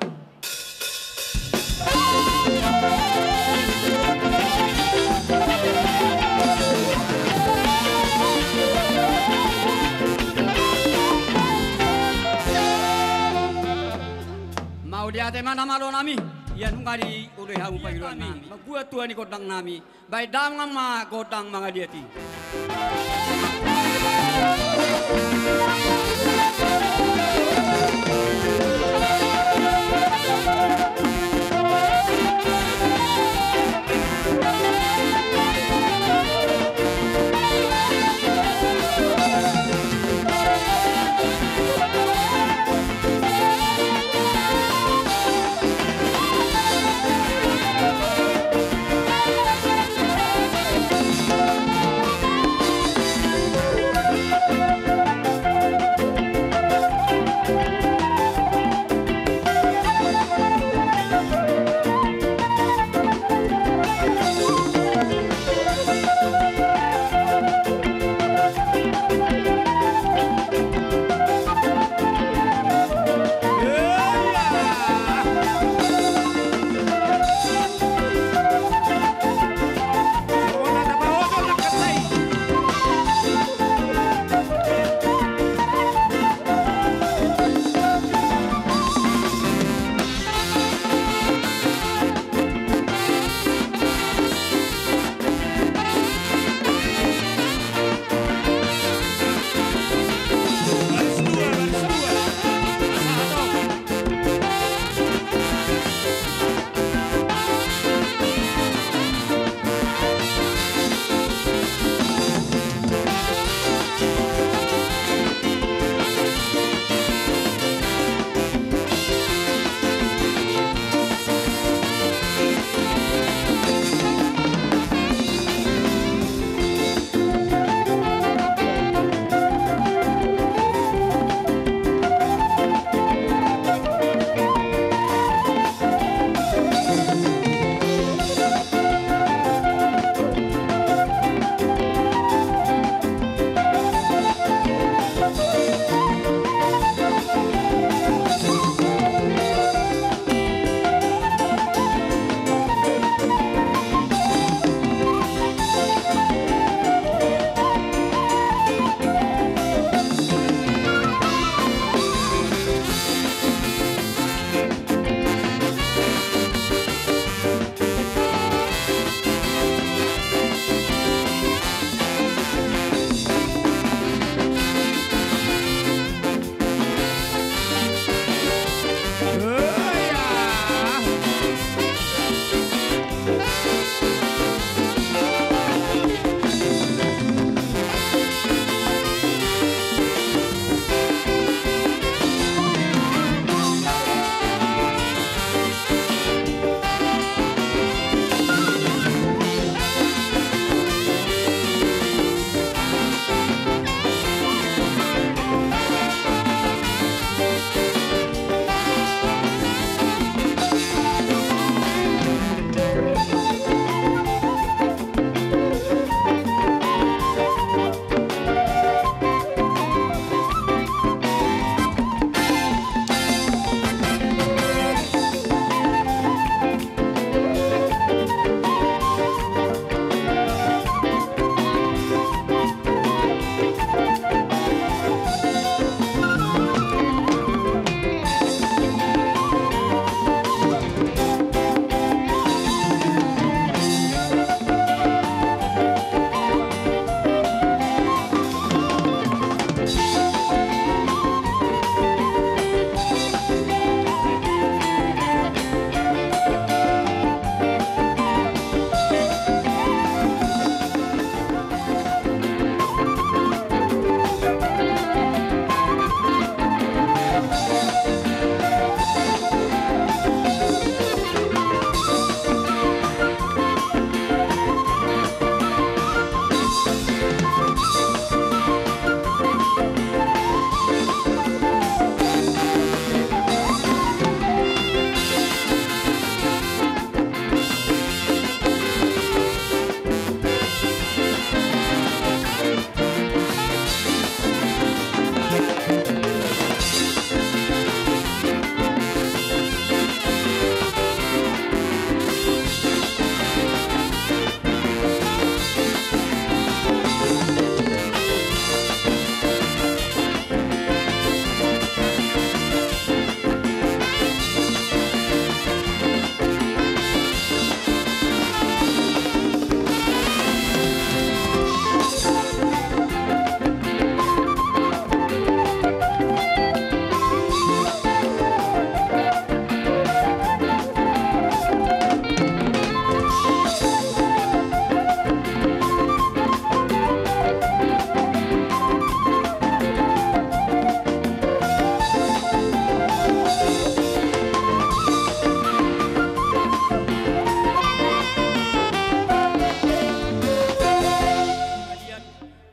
mau dia mana malo nami ya nungari udah hamu panggilan nami buat tuan ni kodang nami baik damang ma kodang mga diati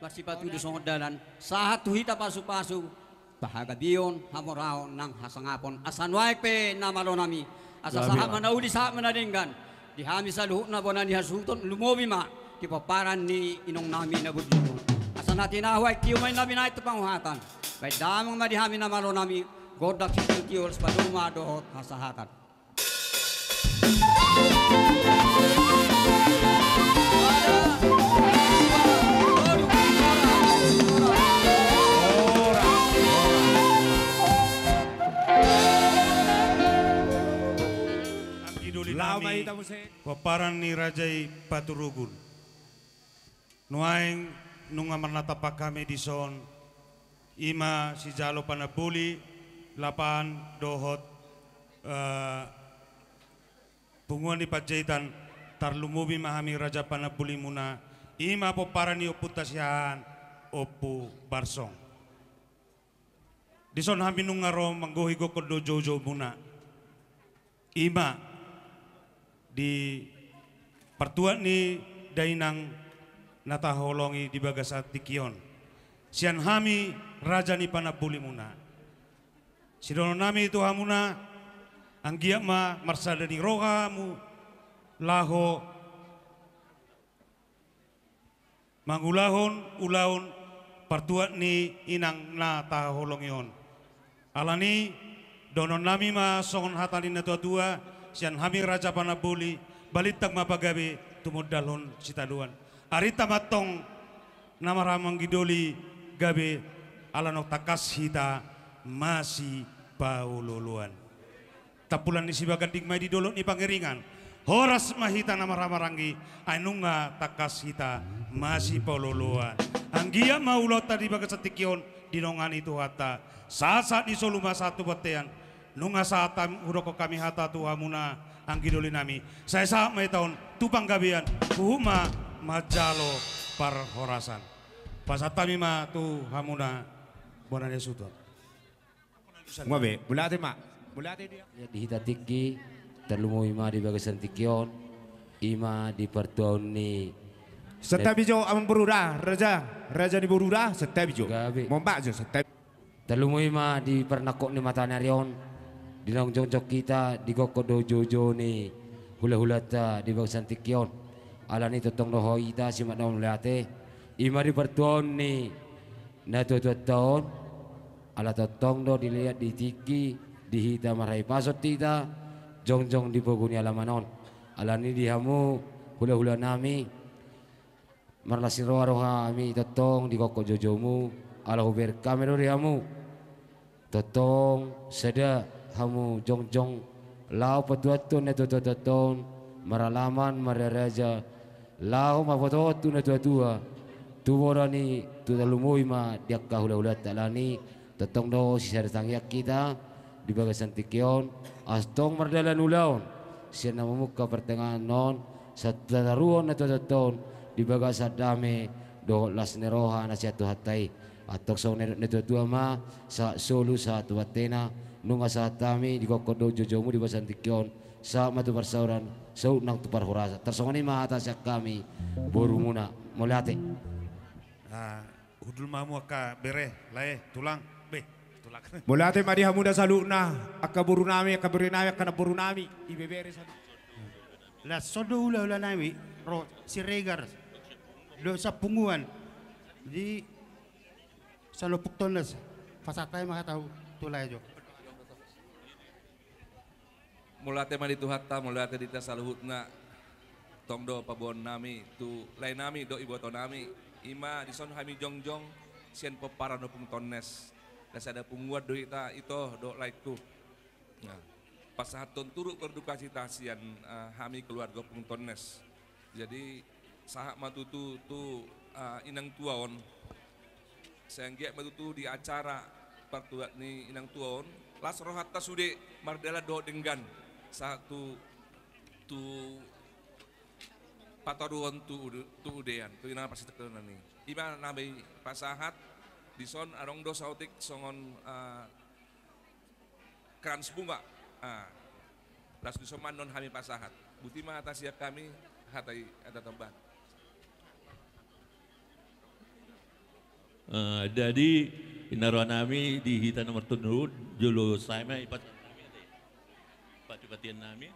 bersifat di songot dalan sahat tuhita pasu-pasu bahaga biyon hamoraon nang hasangapon asan waik pe namalo nami asa saha manauli saha manadinggan dihami sa luhut na bonan ni hasuton lumobi ma di paparan ni inong nami na budyo asa natin ahway kiumay nami na ito panguhatan kay damang madihami namalo nami godak sikitiol sa paduma dohot hasahatan. Lamay paparan ni Rajay Paturugun. Nuaing nung amanatapak kami di son ima si Jalo Panabuli lapan dohot punguan di Pajaitan tarlumubi mahami Raja Panabuli muna ima paparan ni oputasyahan opu barsong. Di son hami nung ngaro manggohigo kodo jojo muna ima di pertuan ni dainang nataholongi di bagasat tikion sian hami raja ni Panabuli muna sidono nami itu hamuna anggia ma marsada ni rohamu laho mangulahon ulaon pertuan ni inang nataholongion alani donon nami ma songon hatali na tua sian hami Raja Panabuli balitag mapagabi tumudalhon sitaduan arita matong namaramang gidoli gabi alanok takas hita masih paululuan tapulan ni sibagan digmay di dolok ni pangeringan horas mahita namaramarangi anunga takas hita masih paululuan anggia maulot tadi bagas satikion dinongan itu hata saat di soluma satu batean nunga saat uroko kami hata tuhamuna anggidoli nami saya saat may tahun tupang gabian kuhuma majalo par horasan pasatami ma tuhamuna bonane suto Ngabe bulate ma bulate dia ya dihita tiki terlumu ima di bagasan tikion ima di pertuan ni setabijo amang berura raja di berura setabijo mompak jo setab terlumu ima di pernakok ni mata narion dinong jongjok kita di kokodo jojo ni hula-hula ta di bagasan tikion ala ni totong doho ita si makna melate ima di pertuan ni na tuwa tahun ala totong do dilihat di tiki di hita marai pasot tita jongjong di poguni alamanon ala ni dihamu hula-hula nami marlasin roha ami totong di koko jojomu ala huber kamero dihamu totong seda hamu jongjong lau patuatun na tuton maralaman mararaja lau mapototun na tua tuborani tutalumui ma diakka hula-hula talani totong do sisa tangyak kita di bagasan tikion astong mardalan ulaon siya na memuka pertengahan non sa tataruan na tuton di bagasan dame do las neroha na siya tuhatay atok sa netua ma sa solo sa tuwatena nunga sa tami di kokodo jojomu di basan tikion sa matu parsauran sa nang tupar horasa tersongoni ma atas kami boru muna molate hudul mamu aka bere lae tulang be tulak bulate madi hamuda saluna aka buru nami aka beri nami aka buru nami ibebere sa la sodo ula nami ro si regar do sa punguan di sa lopuk tonas pasatay makataw tulay jo mulate madi tuhata mulate dita saluhutna tongdo pabon nami tu lain nami do iboto nami ima dison hami jongjong sian peparan pung tonnes das ada punguat do ita itu do laiku nah pas haton turuk berduka cita sian hami keluarga pung tonnes jadi sahak matutu tu inang tuaon sehingga matutu di acara pertuat ni inang tuaon las rohata sude mardela do denggan satu tu pataruan tu udean tu ina pasti tekenan ni ima nabai pasahat dison arong do sautik songon krans bunga las disoman non hami pasahat buti ma atas siap kami hatai ada tempat Jadi inaruh nami di hita nomor tunur julu saya ipat pati nami.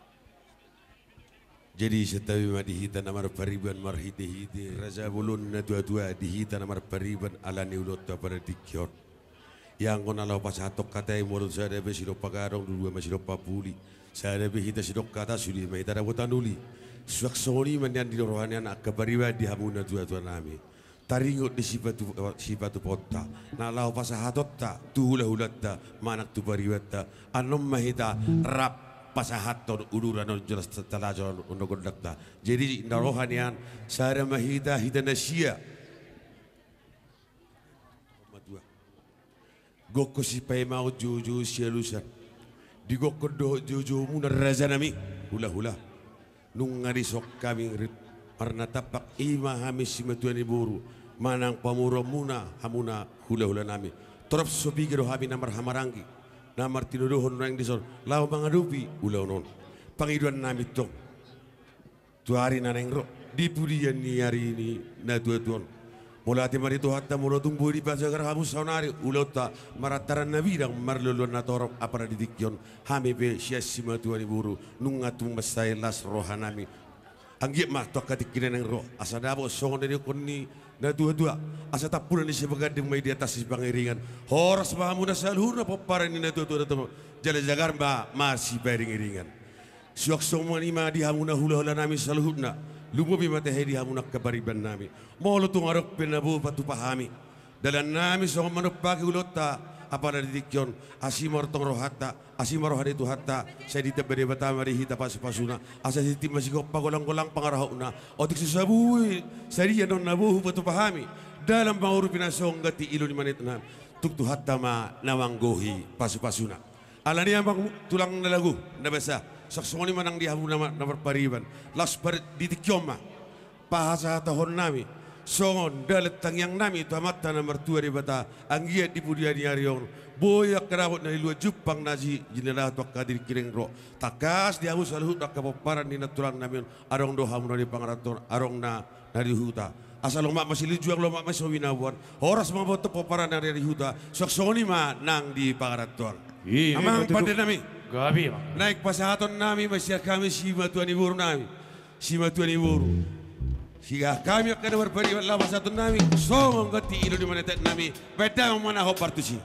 Jadi setawi ma dihita namar pariban marhite-hite raja bulun na dua-dua dihita namar pariban alani ulot pada dikyor. Yang kona lau pas hatok kata yang mulut saya debe sidok pagarong dua masih dok papuli. Saya debe hita sidok kata sudi mai tada botan duli. Suak soni mandian di rohanian ak pariban di hamuna dua-dua nami. Taringot di sifatu potta. Na lau pas hatot ta tuhula hulatta manak tu pariban ta anom mahita rap pasahaton uduran jelas talajon untuk gondakta. Jadi rohanian saya mahita hita nasia. Goko si pai mau jojo sialusan. Di goko do jojo muna razanami hula nungari sok kami karena tapak ima hamis simatuan iburu manang pamuro muna hamuna hula nami. Torop sobigero hami namar hamarangi. Namar tinuduhon yang dison lau mangadupi ulau non pangiduan nami tong tuari nanengro di pudian ni hari ini na tuan mulai mari tu hatta mulo tumbuh di pasar kamu saunari ulau ta marataran nabi dang marlulun na torok apa di dikyon hami be siasima tuan iburu nungatung masai las rohanami anggit mah tok katikinan yang roh asadabo songon dari koni na dua-dua asa tapunan di sebagai mai di atas si pangiringan horas mahamu na salhur na paparan ni na dua-dua datang jala jagar ba masih pangiringan siok semua ni ma di hamu na hula nami salhur na lumubi mate di hamu na kabariban nami molo tung arok penabu patu pahami dalam nami so manuk pagi ulota apa dari dikyon asimor tong rohata asimor hari tu hatta saya ditebere batama di hita pasuna asa siti masih kok pagolang-golang pangarahuna otik susabui saya non nabuhu patu pahami dalam panguru pinasong gati ilu di manit na tuk tu hatta ma nawanggohi pasuna alani ambang tulang na lagu na basa saksoni manang di hamu nama pariban las per di dikyoma pahasa tahon nami songon dalet tangyang nami itu amat tanah mertua di bata anggiat di pudia di ariong boyak kerawat dari luar Jepang nazi jenderal tok kadir kiring ro takas dia harus selalu tak kepaparan di natulang nami arong doha mun di pangaraton arong na dari huta asal lomak masih lijuang lomak masih winawan horas mabot paparan dari huta sok soni ma nang di pangaraton amang pada nami gabi naik pasahaton nami masih kami sima tuan iburu nami sima tuan iburu Siga kami akan berperiwat lama satu nami songong gati ilu di mana tak nami beda mana ho partusi.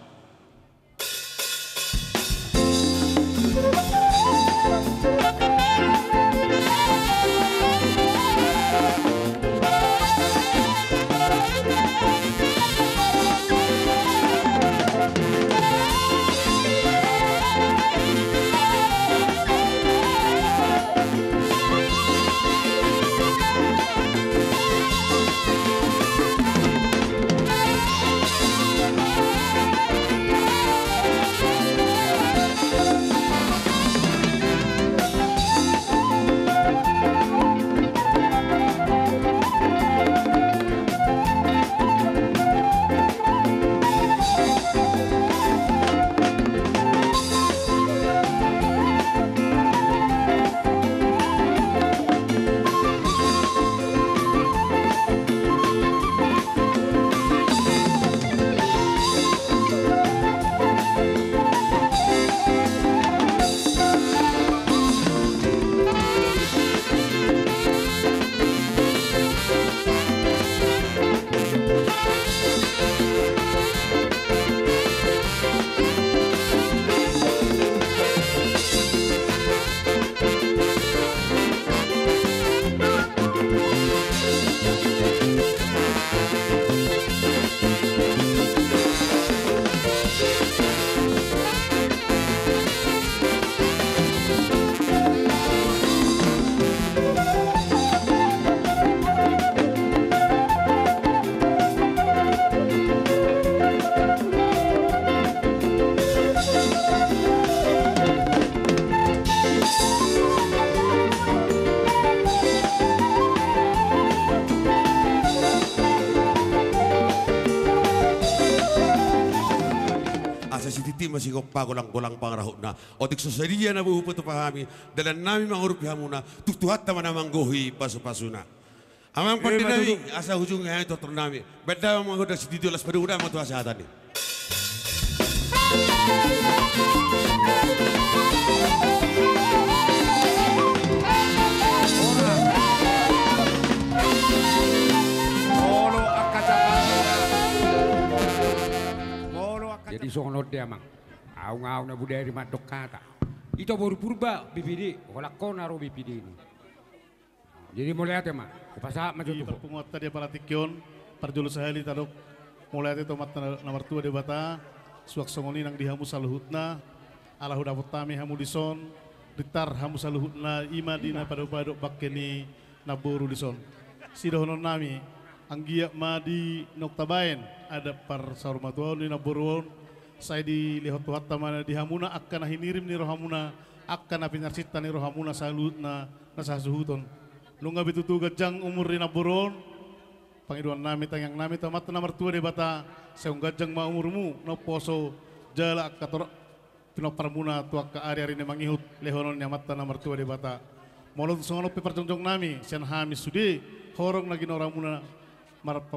masih kok pagolang-golang pangrahok na otik soseriya na buhu pahami dalam nami mangurup hamuna tutuhat ta manamanggohi pasu-pasuna Amang pandinami asa hujungnya itu ternami. Beda mau udah sedih las pada udah mau tuh asa tadi. Jadi sono dia mang, ngau na budaya di madok kata. Itu baru purba BPD, kalau kau naruh BPD ini. Jadi mulai ada mah, pasal maju tuh. Penguatan dia Palatikion, perjulus sehali tadok mulai itu tomat nomor 2 di bata, suak songoni nang dihamu saluhutna, alahu dapot tami hamu dison, ditar hamu saluhutna ima dina padok bakeni naboru dison. Sidohonon nami, anggiak ma di noktabain ada par sarumatuan di naboruon. Saya di lihat tuhat tamana di hamuna akan hinirim ni rohamuna akan apinyarsita ni rohamuna salutna nasasuhuton. Lunga bitutu gajang umur di naburon pangiduan nami tangyang nami tamat nomor 2 di bata seung gajang ma umurmu no poso jala kator pinoparmuna tuak ka ari-ari ni mangihut lehonon nyamata nomor 2 di bata. Molot songono piparjongjong nami sian hamis sudi horong lagi noramuna marap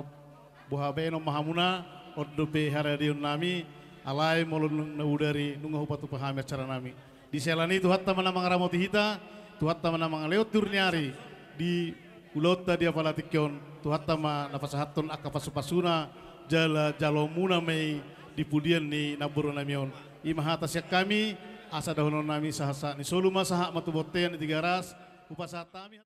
buhabeno mahamuna oddo be haradion nami alai molon na udari nunga hupatu pahami acara nami di selani tu hatta mana mangaramoti hita tu hatta mana mangaleo turniari di ulota dia Palatikion tu hatta ma napasahaton akapasupasuna jala jalomuna mei di pudian ni naburo namion imahata siak kami asa dahonon nami sahasa ni soluma sahak matubotean di 3 ras upasatami